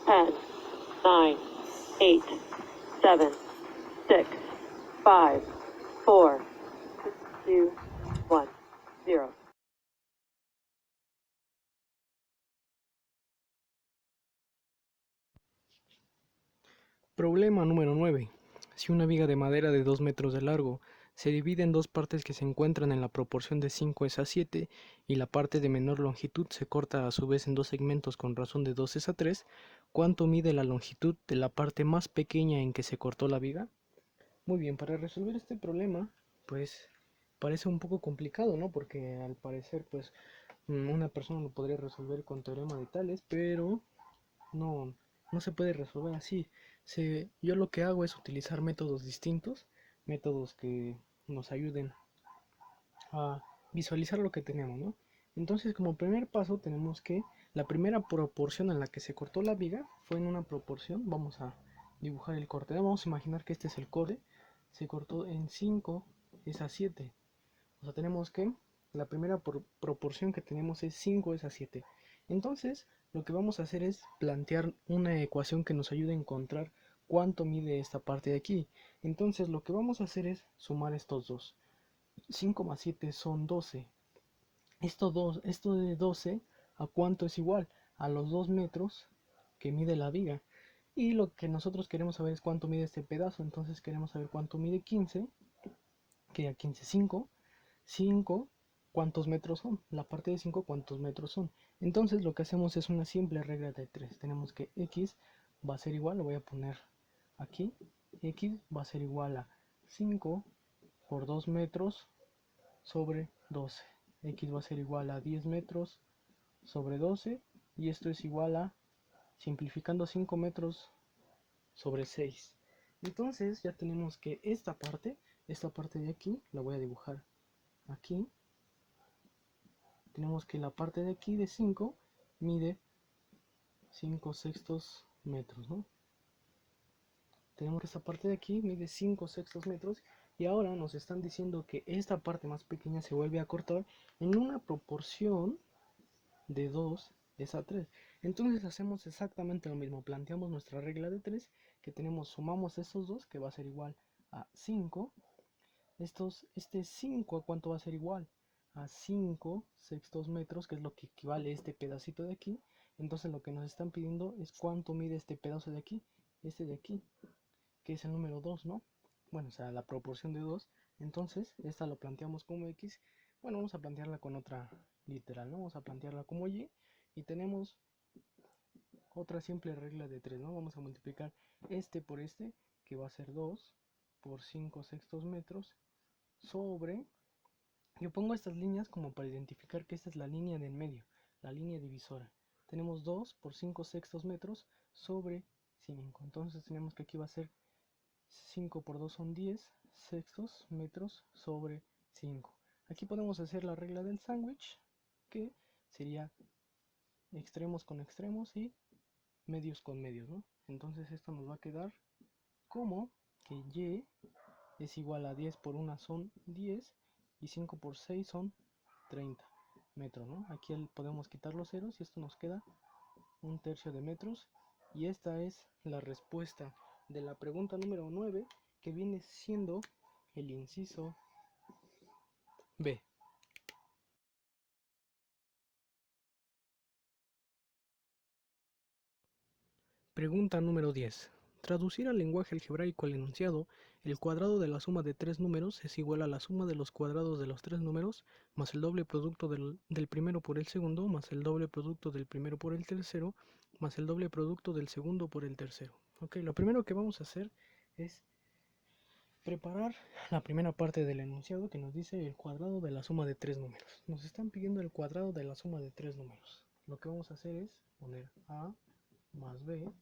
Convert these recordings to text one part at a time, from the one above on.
10, 9, 8, 7, 6, 5, 4, 2, 1, 0. Problema número 9. Si una viga de madera de 2 metros de largo se divide en dos partes que se encuentran en la proporción de 5:7 y la parte de menor longitud se corta a su vez en dos segmentos con razón de 2:3, ¿cuánto mide la longitud de la parte más pequeña en que se cortó la viga? Muy bien, para resolver este problema, pues parece un poco complicado, ¿no? Porque al parecer, pues una persona lo podría resolver con teorema de Tales, pero no, no se puede resolver así. Yo lo que hago es utilizar métodos distintos, métodos que nos ayuden a visualizar lo que tenemos, ¿no? Entonces, como primer paso, tenemos que la primera proporción en la que se cortó la viga fue en una proporción. Vamos a dibujar el corte. Vamos a imaginar que este es el corte. Se cortó en 5:7. O sea, tenemos que la primera proporción que tenemos es 5:7. Entonces, lo que vamos a hacer es plantear una ecuación que nos ayude a encontrar cuánto mide esta parte de aquí. Entonces, lo que vamos a hacer es sumar estos dos. 5 más 7 son 12. Esto de 12, ¿a cuánto es igual? A los 2 metros que mide la viga. Y lo que nosotros queremos saber es cuánto mide este pedazo. Entonces queremos saber cuánto mide 15, que a 15 5. 5, ¿cuántos metros son? La parte de 5, ¿cuántos metros son? Entonces lo que hacemos es una simple regla de 3. Tenemos que x va a ser igual, lo voy a poner aquí, x va a ser igual a 5 por 2 metros sobre 12. X va a ser igual a 10 metros sobre 12, y esto es igual a, simplificando, 5 metros sobre 6. Entonces ya tenemos que esta parte de aquí, la voy a dibujar aquí. Tenemos que la parte de aquí de 5 mide 5/6 metros, ¿no? Tenemos que esta parte de aquí mide 5/6 metros, y ahora nos están diciendo que esta parte más pequeña se vuelve a cortar en una proporción de 2:3. Entonces hacemos exactamente lo mismo, planteamos nuestra regla de 3, que tenemos, sumamos estos dos, que va a ser igual a 5. Este 5, ¿a cuánto va a ser igual? A 5/6 metros, que es lo que equivale a este pedacito de aquí. Entonces lo que nos están pidiendo es cuánto mide este pedazo de aquí, este de aquí, que es el número 2, ¿no? Bueno, o sea, la proporción de 2. Entonces, esta lo planteamos como x. Bueno, vamos a plantearla con otra literal, ¿no? Vamos a plantearla como y. Y tenemos otra simple regla de 3, ¿no? Vamos a multiplicar este por este, que va a ser 2 por 5/6 metros sobre... Yo pongo estas líneas como para identificar que esta es la línea de en medio, la línea divisora. Tenemos 2 por 5/6 metros sobre 5. Entonces tenemos que aquí va a ser 5 por 2 son 10/6 metros sobre 5. Aquí podemos hacer la regla del sándwich, que sería extremos con extremos y medios con medios, ¿no? Entonces esto nos va a quedar como que y es igual a 10 por 1 son 10, y 5 por 6 son 30 metros, ¿no? Aquí podemos quitar los ceros y esto nos queda 1/3 de metros. Y esta es la respuesta de la pregunta número 9, que viene siendo el inciso B. Pregunta número 10. Traducir al lenguaje algebraico el enunciado: el cuadrado de la suma de tres números es igual a la suma de los cuadrados de los tres números más el doble producto del primero por el segundo más el doble producto del primero por el tercero más el doble producto del segundo por el tercero. Ok, lo primero que vamos a hacer es preparar la primera parte del enunciado, que nos dice el cuadrado de la suma de tres números. Nos están pidiendo el cuadrado de la suma de tres números. Lo que vamos a hacer es poner A más B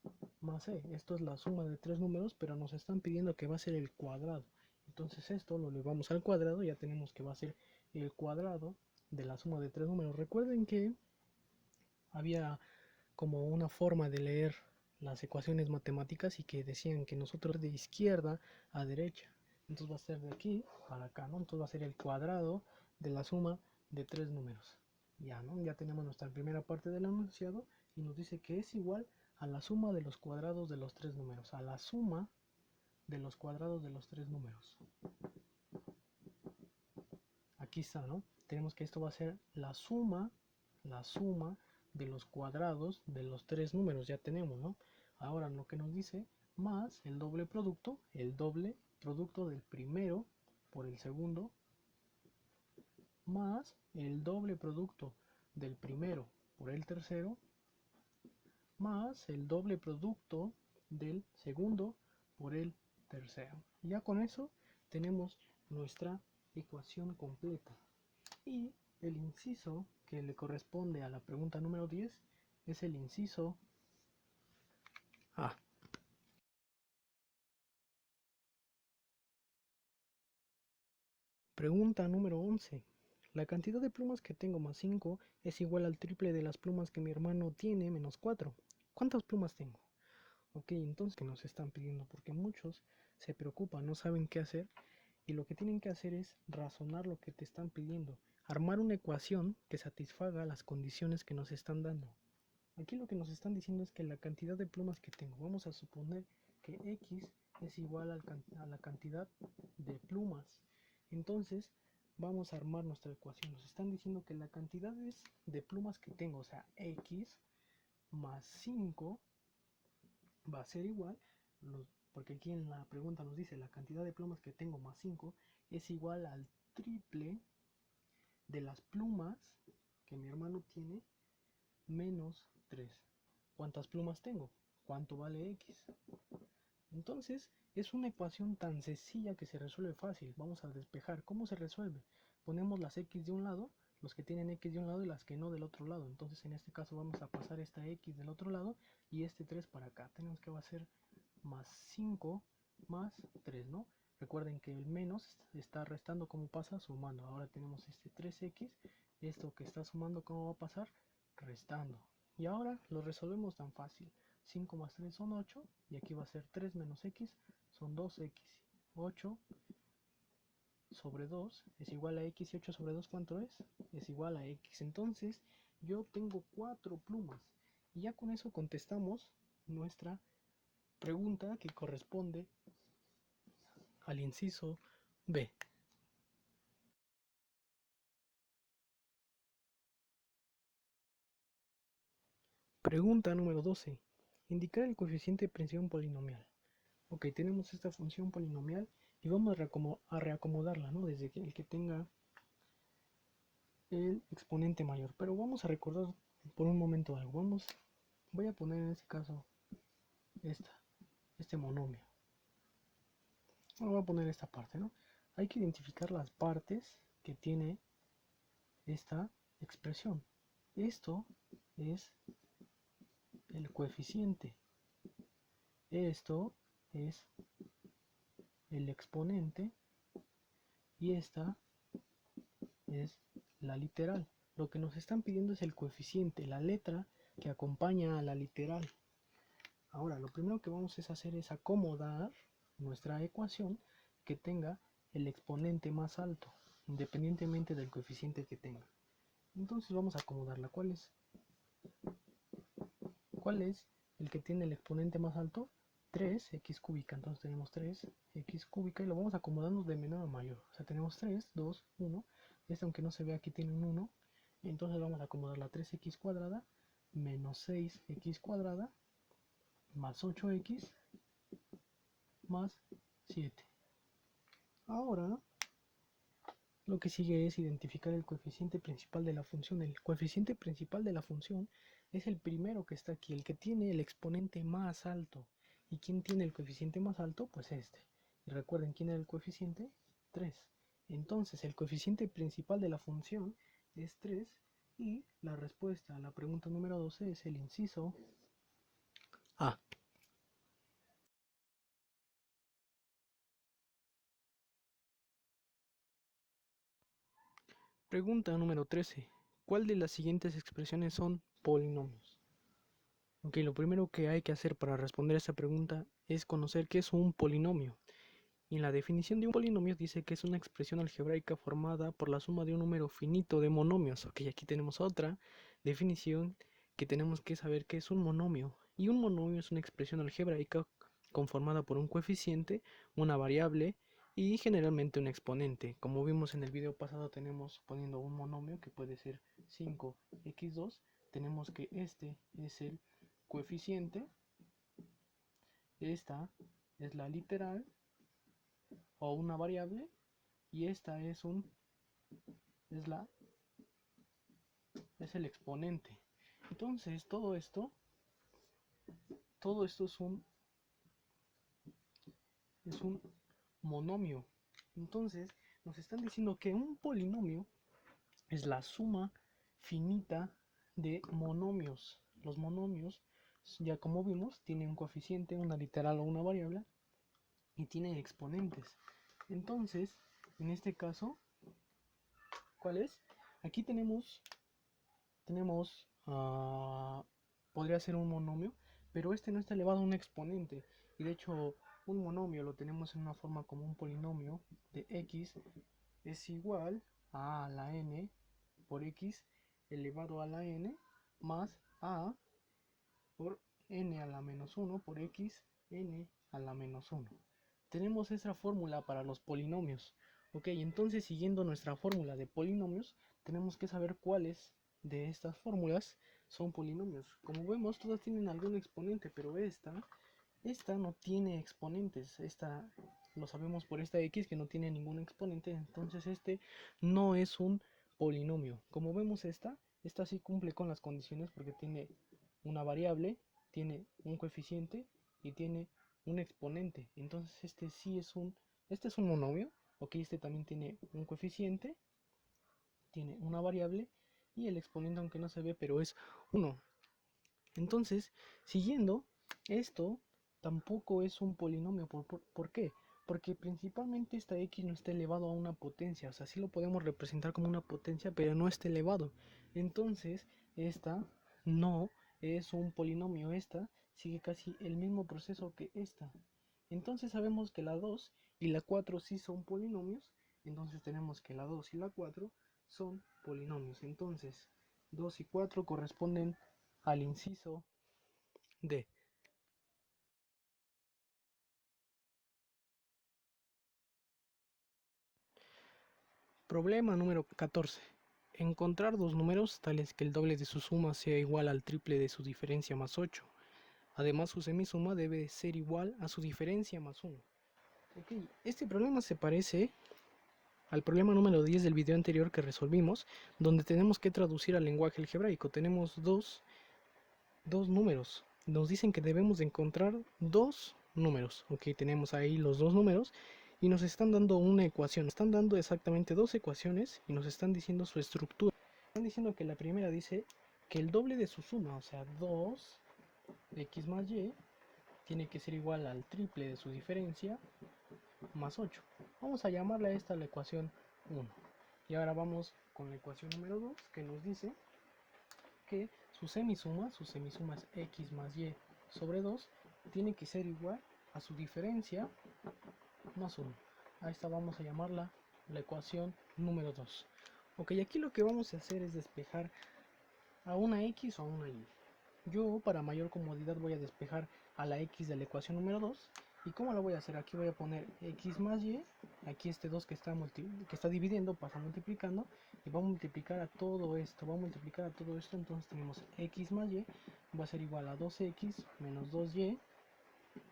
más C. Esto es la suma de tres números, pero nos están pidiendo que va a ser el cuadrado. Entonces esto lo elevamos al cuadrado, ya tenemos que va a ser el cuadrado de la suma de tres números. Recuerden que había como una forma de leer las ecuaciones matemáticas y que decían que nosotros de izquierda a derecha. Entonces va a ser de aquí para acá, ¿no? Entonces va a ser el cuadrado de la suma de tres números. Ya, ¿no? Ya tenemos nuestra primera parte del enunciado y nos dice que es igual a la suma de los cuadrados de los tres números, a la suma de los cuadrados de los tres números. Aquí está, ¿no? Tenemos que esto va a ser la suma de los cuadrados de los tres números, ya tenemos, ¿no? Ahora lo que nos dice, más el doble producto del primero por el segundo, más el doble producto del primero por el tercero, más el doble producto del segundo por el tercero. Ya con eso tenemos nuestra ecuación completa. Y el inciso que le corresponde a la pregunta número 10 es el inciso A. Pregunta número 11. La cantidad de plumas que tengo más 5 es igual al triple de las plumas que mi hermano tiene menos 4. ¿Cuántas plumas tengo? Ok, entonces que nos están pidiendo, porque muchos se preocupan, no saben qué hacer, y lo que tienen que hacer es razonar lo que te están pidiendo, armar una ecuación que satisfaga las condiciones que nos están dando. Aquí lo que nos están diciendo es que la cantidad de plumas que tengo, vamos a suponer que x es igual a la cantidad de plumas. Entonces vamos a armar nuestra ecuación. Nos están diciendo que la cantidad de plumas que tengo, o sea, x más 5 va a ser igual, porque aquí en la pregunta nos dice la cantidad de plumas que tengo más 5 es igual al triple de las plumas que mi hermano tiene menos 3. ¿Cuántas plumas tengo? ¿Cuánto vale x? Entonces es una ecuación tan sencilla que se resuelve fácil. Vamos a despejar. ¿Cómo se resuelve? Ponemos las x de un lado, los que tienen x de un lado y las que no del otro lado. Entonces en este caso vamos a pasar esta x del otro lado y este 3 para acá. Tenemos que va a ser más 5 más 3, ¿no? Recuerden que el menos está restando, ¿cómo pasa? Sumando. Ahora tenemos este 3x, esto que está sumando, ¿cómo va a pasar? Restando. Y ahora lo resolvemos tan fácil. 5 más 3 son 8 y aquí va a ser 3 menos x son 2x. 8 sobre 2 es igual a x y 8 sobre 2 ¿cuánto es? Es igual a x. Entonces yo tengo 4 plumas y ya con eso contestamos nuestra pregunta que corresponde al inciso B. Pregunta número 12. Indicar el coeficiente de presión polinomial. Ok, tenemos esta función polinomial y vamos a reacomodarla, ¿no? Desde el que tenga el exponente mayor. Pero vamos a recordar por un momento algo. Voy a poner en este caso este monomio. Voy a poner esta parte, ¿no? Hay que identificar las partes que tiene esta expresión. Esto es el coeficiente. Esto es el exponente y esta es la literal. Lo que nos están pidiendo es el coeficiente, la letra que acompaña a la literal. Ahora, lo primero que vamos a hacer es acomodar nuestra ecuación que tenga el exponente más alto, independientemente del coeficiente que tenga. Entonces vamos a acomodarla. ¿Cuál es el que tiene el exponente más alto? 3x cúbica. Entonces tenemos 3x cúbica y lo vamos acomodando de menor a mayor. O sea, tenemos 3, 2, 1. Este, aunque no se ve aquí, tiene un 1. Entonces vamos a acomodar la 3x cuadrada menos 6x cuadrada más 8x más 7. Ahora lo que sigue es identificar el coeficiente principal de la función. El coeficiente principal de la función es el primero que está aquí, el que tiene el exponente más alto. ¿Y quién tiene el coeficiente más alto? Pues este. Y recuerden, ¿quién era el coeficiente? 3. Entonces el coeficiente principal de la función es 3 y la respuesta a la pregunta número 12 es el inciso A. Pregunta número 13. ¿Cuál de las siguientes expresiones son polinomios? Ok, lo primero que hay que hacer para responder a esta pregunta es conocer qué es un polinomio. Y en la definición de un polinomio dice que es una expresión algebraica formada por la suma de un número finito de monomios. Ok, aquí tenemos otra definición que tenemos que saber qué es un monomio. Y un monomio es una expresión algebraica conformada por un coeficiente, una variable y generalmente un exponente. Como vimos en el video pasado, tenemos suponiendo un monomio que puede ser 5x2, tenemos que este es el coeficiente, esta es la literal o una variable y esta es el exponente. Entonces todo esto es un monomio. Entonces nos están diciendo que un polinomio es la suma finita de monomios. Los monomios, ya como vimos, tienen un coeficiente, una literal o una variable y tienen exponentes. Entonces, en este caso, ¿cuál es? Aquí podría ser un monomio, pero este no está elevado a un exponente. Y de hecho, un monomio lo tenemos en una forma como un polinomio de x es igual a la n por x elevado a la n más a por n a la menos 1 por x n a la menos 1. Tenemos esa fórmula para los polinomios. Ok, entonces siguiendo nuestra fórmula de polinomios, tenemos que saber cuáles de estas fórmulas son polinomios. Como vemos, todas tienen algún exponente, pero esta no tiene exponentes. Esta lo sabemos por esta x que no tiene ningún exponente, entonces este no es un polinomio. Como vemos esta sí cumple con las condiciones porque tiene una variable, tiene un coeficiente y tiene un exponente. Entonces este es un monomio. Ok, este también tiene un coeficiente, tiene una variable y el exponente aunque no se ve, pero es 1. Entonces, siguiendo esto, tampoco es un polinomio. ¿Por qué? Porque principalmente esta x no está elevado a una potencia. O sea, sí lo podemos representar como una potencia, pero no está elevado. Entonces, esta no es un polinomio. Esta sigue casi el mismo proceso que esta. Entonces sabemos que la 2 y la 4 sí son polinomios. Entonces tenemos que la 2 y la 4 son polinomios. Entonces, 2 y 4 corresponden al inciso D. Problema número 14. Encontrar dos números tales que el doble de su suma sea igual al triple de su diferencia más 8. Además, su semisuma debe ser igual a su diferencia más 1. Ok, este problema se parece al problema número 10 del video anterior que resolvimos, donde tenemos que traducir al lenguaje algebraico. Tenemos dos números. Nos dicen que debemos de encontrar dos números. Ok, tenemos ahí los dos números y nos están dando una ecuación. Nos están dando exactamente dos ecuaciones y nos están diciendo su estructura. Están diciendo que la primera dice que el doble de su suma, o sea, 2x más y, tiene que ser igual al triple de su diferencia más 8. Vamos a llamarle a esta la ecuación 1. Y ahora vamos con la ecuación número 2 que nos dice que su semisuma es x más y sobre 2, tiene que ser igual a su diferencia más 1. A esta vamos a llamarla la ecuación número 2. Ok, aquí lo que vamos a hacer es despejar a una x o a una y. Yo para mayor comodidad voy a despejar a la x de la ecuación número 2. ¿Y cómo lo voy a hacer? Aquí voy a poner x más y, aquí este 2 que está dividiendo pasa multiplicando y va a multiplicar a todo esto, entonces tenemos x más y va a ser igual a 2x menos 2y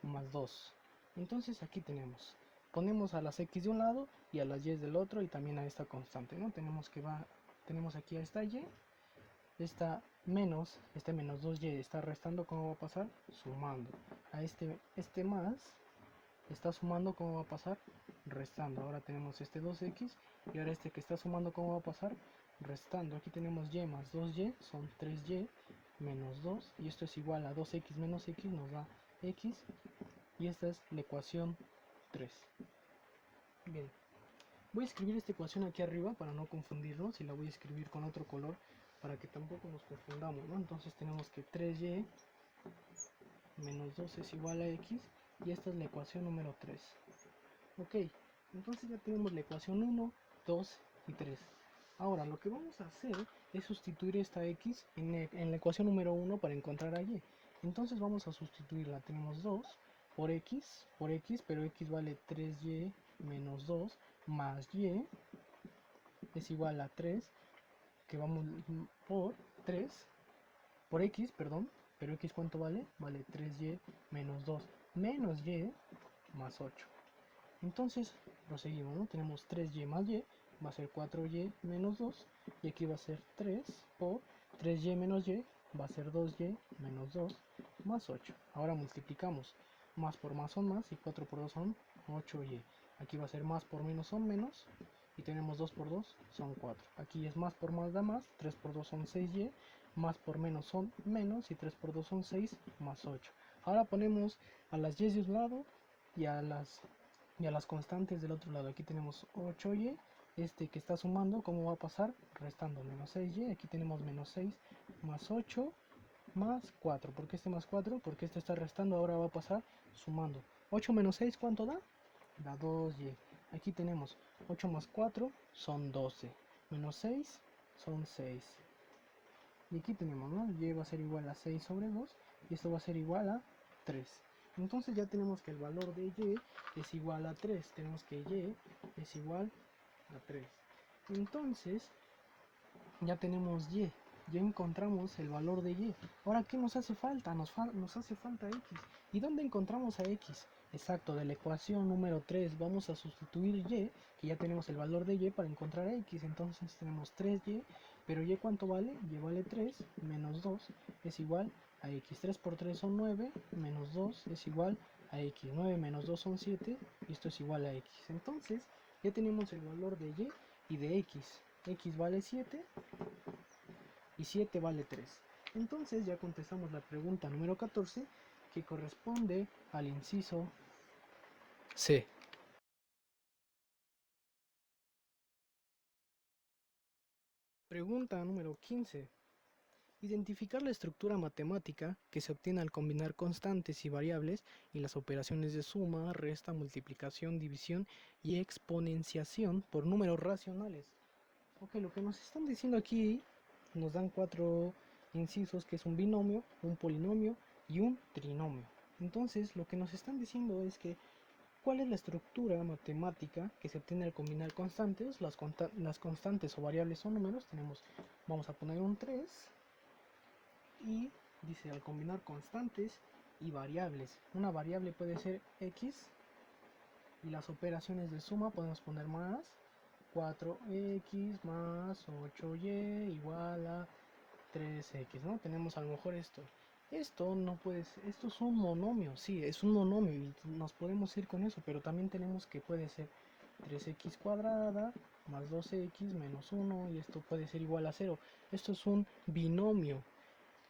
más 2. Entonces aquí ponemos a las x de un lado y a las y del otro y también a esta constante, ¿no? Tenemos aquí a esta y. Este menos 2y está restando, ¿cómo va a pasar? Sumando. A este más está sumando, ¿cómo va a pasar? Restando. Ahora tenemos este 2x y ahora este que está sumando, ¿cómo va a pasar? Restando. Aquí tenemos y más 2y, son 3y menos 2 y esto es igual a 2x menos x, nos da x y esta es la ecuación 3. Bien. Voy a escribir esta ecuación aquí arriba para no confundirnos y la voy a escribir con otro color para que tampoco nos confundamos, ¿no? Entonces tenemos que 3y menos 2 es igual a x y esta es la ecuación número 3. Ok, entonces ya tenemos la ecuación 1, 2 y 3. Ahora lo que vamos a hacer es sustituir esta x en la ecuación número 1 para encontrar a y. Entonces vamos a sustituirla. Tenemos 2 por x, pero x vale 3y menos 2 más y es igual a 3, que vamos por 3 por x, perdón, pero x ¿cuánto vale? Vale 3y menos 2 menos y más 8. Entonces proseguimos, ¿no? Tenemos 3y más y, va a ser 4y menos 2, y aquí va a ser 3 por 3y menos y, va a ser 2y menos 2 más 8. Ahora multiplicamos, más por más son más, y 4 por 2 son 8y. Aquí va a ser más por menos son menos, y tenemos 2 por 2 son 4. Aquí es más por más da más, 3 por 2 son 6y, más por menos son menos, y 3 por 2 son 6 más 8. Ahora ponemos a las y de un lado y a las constantes del otro lado. Aquí tenemos 8y, este que está sumando, ¿cómo va a pasar? Restando menos 6y, aquí tenemos menos 6 más 8 más 4. ¿Por qué este más 4? Porque este está restando, ahora va a pasar sumando. 8 menos 6, ¿cuánto da? Da 2y. Aquí tenemos 8 más 4 son 12, menos 6 son 6. Y aquí tenemos, ¿no? Y va a ser igual a 6 sobre 2, y esto va a ser igual a 3. Entonces ya tenemos que el valor de y es igual a 3. Tenemos que y es igual a 3. Entonces ya tenemos y. Ya encontramos el valor de y. Ahora, ¿qué nos hace falta? Nos hace falta x. ¿Y dónde encontramos a x? Exacto, de la ecuación número 3 vamos a sustituir y, que ya tenemos el valor de y para encontrar a x. Entonces tenemos 3y, pero y ¿cuánto vale? Y vale 3 menos 2 es igual a x. 3 por 3 son 9, menos 2 es igual a x. 9 menos 2 son 7, y esto es igual a x. Entonces ya tenemos el valor de y de x. X vale 7 y 7 vale 3. Entonces ya contestamos la pregunta número 14, que corresponde al inciso C. Pregunta número 15. Identificar la estructura matemática que se obtiene al combinar constantes y variables y las operaciones de suma, resta, multiplicación, división y exponenciación por números racionales. Ok, lo que nos están diciendo aquí, nos dan 4 incisos, que es un binomio, un polinomio y un trinomio. Entonces lo que nos están diciendo es que ¿cuál es la estructura matemática que se obtiene al combinar constantes? Las constantes o variables son números. Vamos a poner un 3 y dice al combinar constantes y variables. Una variable puede ser x, y las operaciones de suma podemos poner más 4x más 8y igual a 3x, ¿no? Tenemos a lo mejor esto. Esto no puede ser, esto es un monomio, sí, es un monomio y nos podemos ir con eso, pero también tenemos que puede ser 3x cuadrada más 2x menos 1, y esto puede ser igual a 0. Esto es un binomio.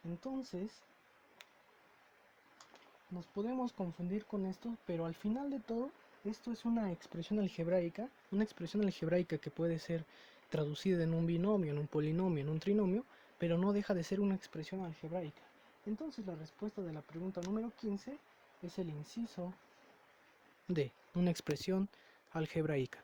Entonces, nos podemos confundir con esto, pero al final de todo, esto es una expresión algebraica que puede ser traducida en un binomio, en un polinomio, en un trinomio, pero no deja de ser una expresión algebraica. Entonces la respuesta de la pregunta número 15 es el inciso D, una expresión algebraica.